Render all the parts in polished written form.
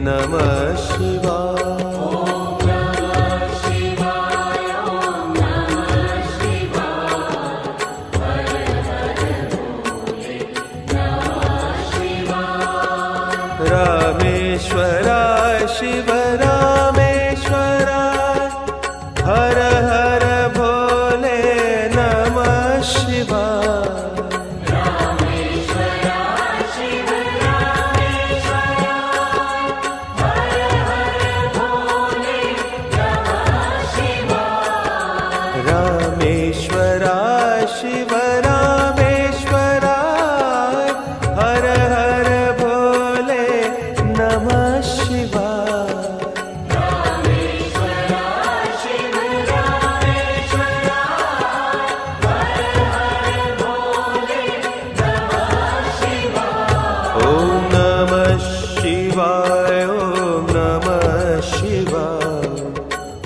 नमः शिवाय। रामेश्वराय शिव रामेश्वराय हर हर भोले नमः शिवाय। रामेश्वराय शिव रामेश्वराय हर हर भोले नमः शिवाय। रामेश्वराय शिव रामेश्वराय हर हर भोले नमः शिवाय। रामेश्वराय शिव रामेश्वराय हर हर भोले नमः शिवाय। ओम नमः शिवाय ओम नमः शिवाय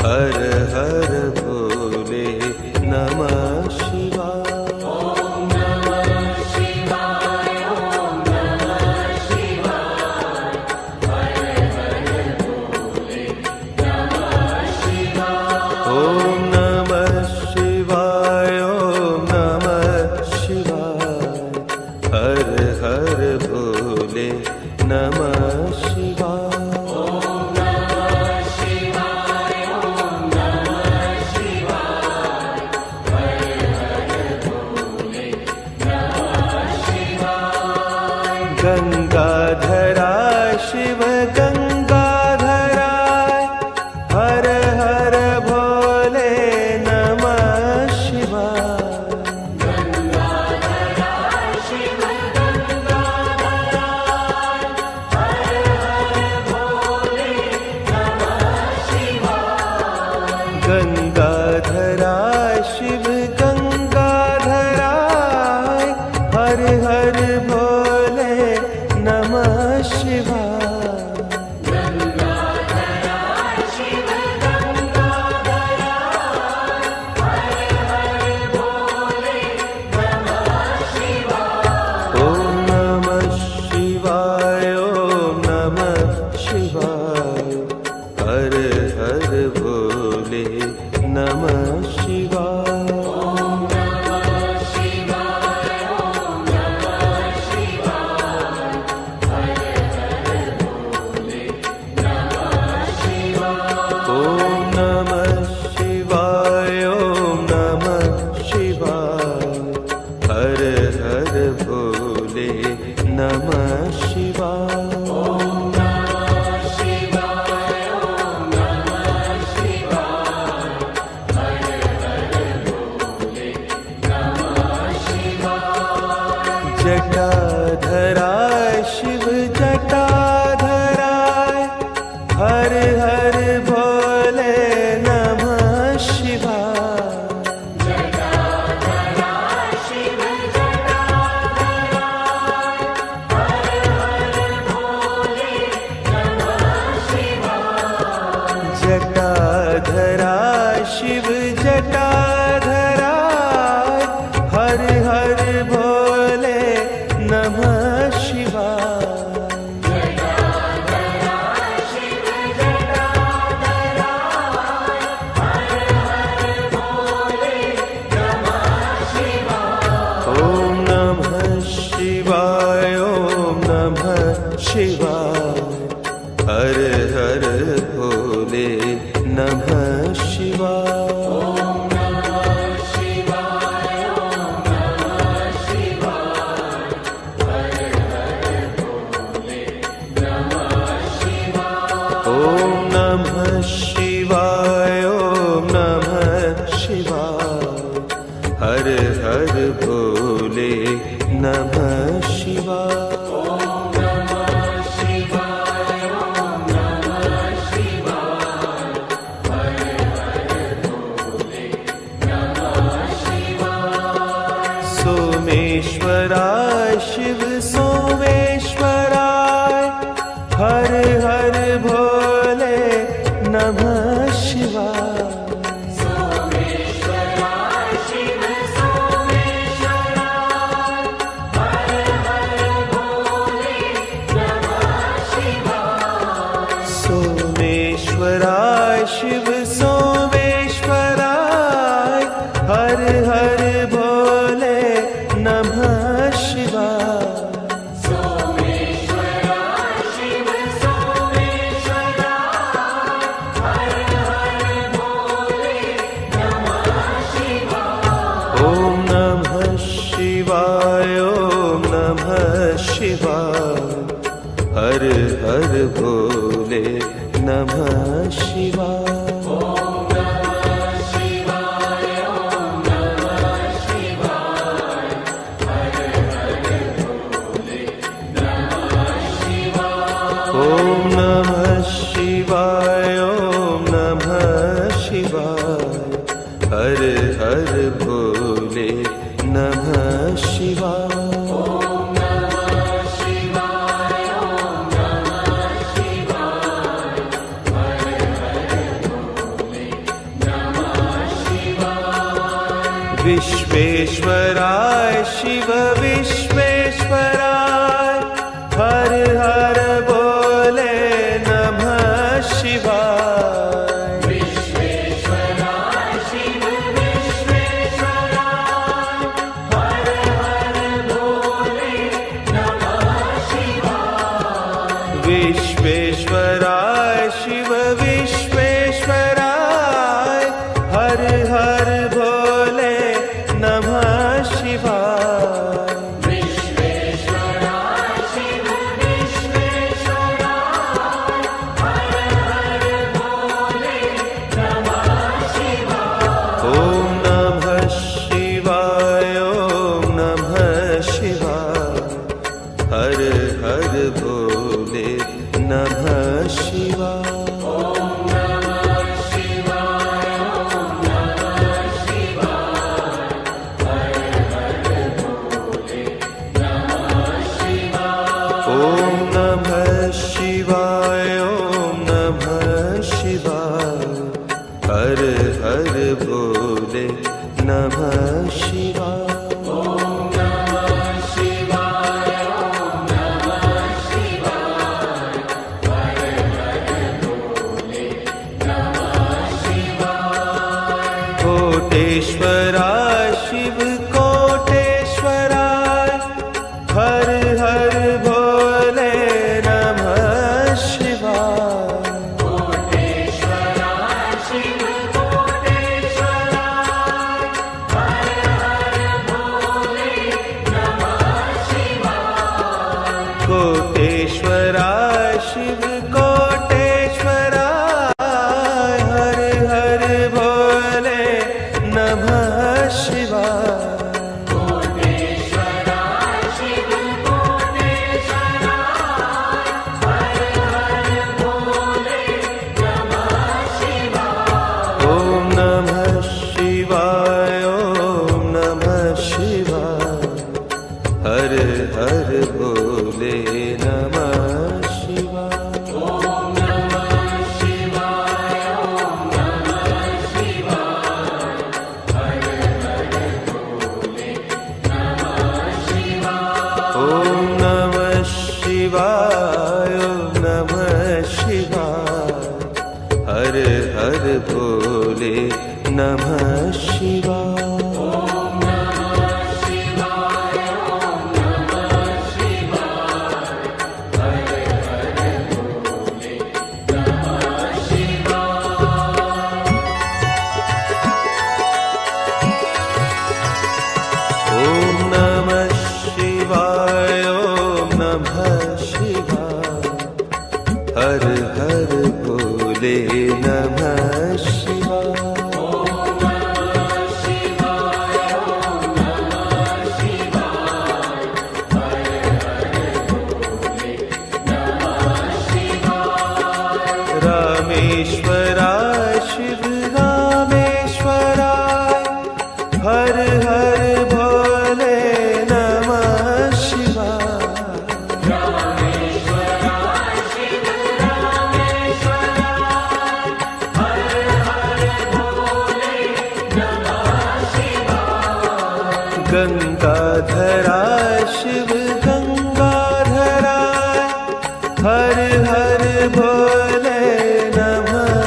हर हर भोले नमः शिवाय। ओम नमः शिवाय ओम नमः शिवाय हर हर भोले नमः शिवाय। ओम नमः शिवाय ओम नमः शिवाय हर हर भोले नमः शिवाय। ओम नमः शिवाय ओम नमः शिवाय हर हर भोले नमः शिवाय। गंगाधराय शिव गंगाधराय हर हर भोले नमः शिवाय। गंगाधराय शिव गंगाधराय हर हर भोले नमः शिवाय। गंगाधराय शिव गंगाधराय हर हर भोले नमः शिवाय। गंगाधराय शिव गंगाधराय हर हर भोले नमः शिवाय। ओम नमः शिवाय ओम नमः शिवाय हर हर भोले नमः शिवाय। ओम नमः शिवाय ओम नमः शिवाय हर हर भोले नमः शिवाय। ओम नमः शिवाय ओम नमः शिवाय हर हर भोले नमः शिवाय। ओम नमः शिवाय ओम नमः शिवाय हर हर भोले नमः शिवाय। जटाधराय शिव जटाधराय हर हर भोले नमः शिवाय। जटाधराय शिव जटाधराय हर हर भोले नमः शिवाय। जटाधराय शिव जटाधराय हर हर भोले नमः शिवाय। जटाधराय शिव जटाधराय हर हर भोले नमः शिवाय। ओम नमः शिवाय ओम नमः शिवाय हर हर भोले नमः शिवाय। ओम नमः शिवाय ओम नमः शिवाय हर हर भोले नमः शिवाय। ओम नमः शिवाय ओम नमः शिवाय हर हर भोले नमः शिवाय। ओम नमः शिवाय ओम नमः शिवाय हर विश्वेश्वराय शिव सोमेश्वराय हर हर भोले नमः शिवाय सोमेश्वराय शिव सोमेश्वराय हर हर भोले नमः शिवाय ओम नमः शिवाय ओम नमः शिवाय हर हर भोले नमः शिवाय ओम नमः शिवाय ओम नमः शिवाय हर हर भोले नमः शिवाय ओम नमः शिवाय ओम नमः शिवाय हर हर भोले नमः शिवाय ओम नमः शिवाय ओम नमः शिवाय हर हर भोले नमः शिवाय विश्वेश्वराय शिव विश्वेश्वराय हर हर भोले नमः शिवाय विश्वेश्वराय शिव विश्वेश्वराय हर हर भोले नमः शिवाय विश्वेश्वराय शिव विश्वेश्वराय हर हर भोले नमः शिवाय विश्वेश्वराय शिव विश्वेश्वराय हर हर भोले नमः शिवाय ओम नमः शिवाय ओम नमः शिवाय हर हर भोले नमः शिवाय ओम नमः शिवाय ओम नमः शिवाय हर हर भोले नमः शिवाय ओम नमः शिवाय ओम नमः शिवाय हर हर भोले नमः शिवाय ओम नमः शिवाय ओम नमः शिवाय हर हर भोले नमः शिवाय कोटेश्वराय शिव कोटेश्वराय हर हर भोले नमः शिवाय कोटेश्वराय शिव कोटेश्वराय हर हर भोले नमः शिवाय कोटेश्वराय शिव कोटेश्वराय हर हर भोले नमः शिवाय कोटेश्वराय शिव कोटेश्वराय हर हर भोले नमः शिवाय ओम नमः शिवाय ओम नमः शिवाय हर हर भोले नमः शिवाय ओम नमः शिवाय ओम नमः शिवाय हर हर भोले नमः शिवाय ओम नमः शिवाय ओम नमः शिवाय हर हर भोले नमः शिवाय ओम नमः शिवाय ओम नमः शिवाय हर हर भोले नमः शिवाय ओम नमः शिवाय ओम नमः शिवाय हर हर भोले नमः शिवाय ओम नमः शिवाय ओम नमः शिवाय हर हर भोले नमः शिवाय रामेश्वराय शिव रामेश्वराय हर हर भोले नमः शिवाय रामेश्वराय शिव रामेश्वराय हर हर भोले नमः शिवाय गंगाधराय शिव गंगाधराय हर हर भोले नमः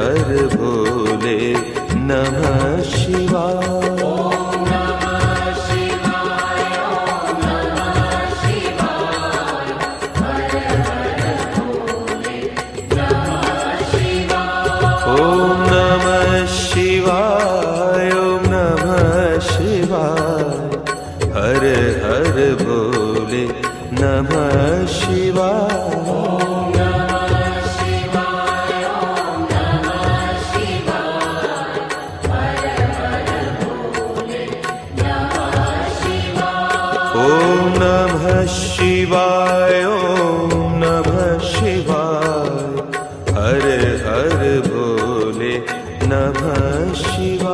हर भोले नमः शिवाय। ओम नमः शिवाय, ओम नमः शिवाय, हर हर भोले नमः शिवाय। ओम नमः शिवाय, ओम नमः शिवाय, हर हर भोले नमः शिवाय।